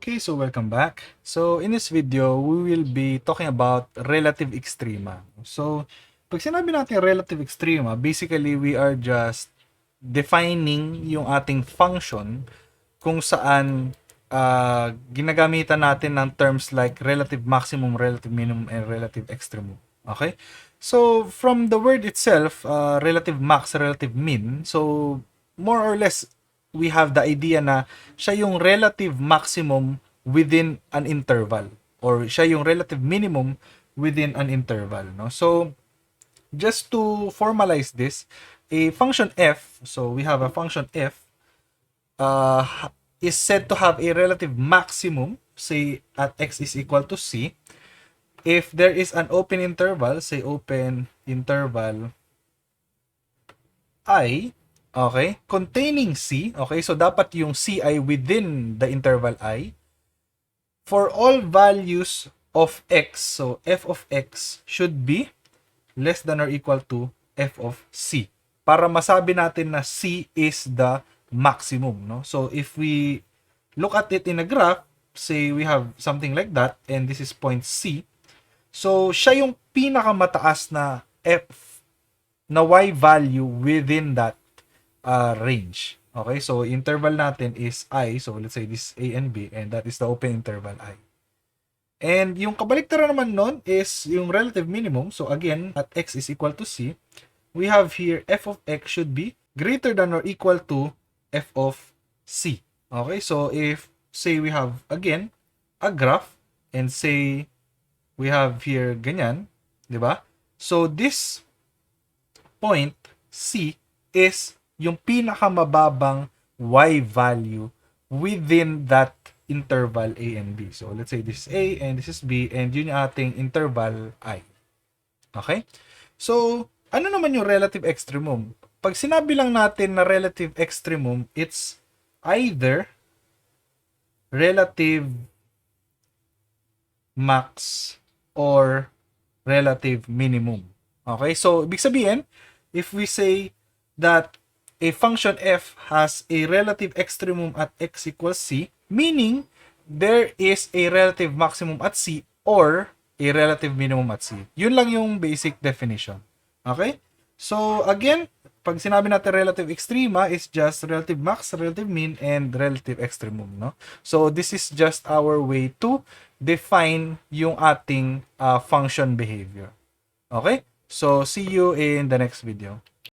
Okay, so welcome back. So in this video, we will be talking about relative extrema. So pag sinabi natin relative extrema, basically we are just defining yung ating function kung saan ginagamitan natin ng terms like relative maximum, relative minimum, and relative extremum. Okay? So from the word itself, relative max, relative min, so more or less we have the idea na siya yung relative maximum within an interval or siya yung relative minimum within an interval, no? So just to formalize this, a function f, so we have a function f is said to have a relative maximum, say at x is equal to c, if there is an open interval, say open interval I, okay, containing C, okay, so dapat yung C ay within the interval I, for all values of x, so f of x should be less than or equal to f of C, para masabi natin na C is the maximum, no? So if we look at it in a graph, say we have something like that, and this is point C, so siya yung pinakamataas na f na y value within that range. Okay, so interval natin is I, so let's say this A and B, and that is the open interval I. And yung kabaliktaran naman nun is yung relative minimum. So again, at x is equal to c, we have here f of x should be greater than or equal to f of c. Okay, so if say we have again a graph and say we have here ganyan, di ba? So this point C is yung pinakamababang y value within that interval A and B. So let's say this is A and this is B, and yun yung ating interval I. Okay? So ano naman yung relative extremum? Pag sinabi lang natin na relative extremum, it's either relative max or relative minimum. Okay? So ibig sabihin, if we say that a function f has a relative extremum at x equals c, meaning there is a relative maximum at c or a relative minimum at c. Yun lang yung basic definition. Okay? So again, pag sinabi natin relative extrema is just relative max, relative min, and relative extremum, no? So this is just our way to define yung ating function behavior. Okay? So see you in the next video.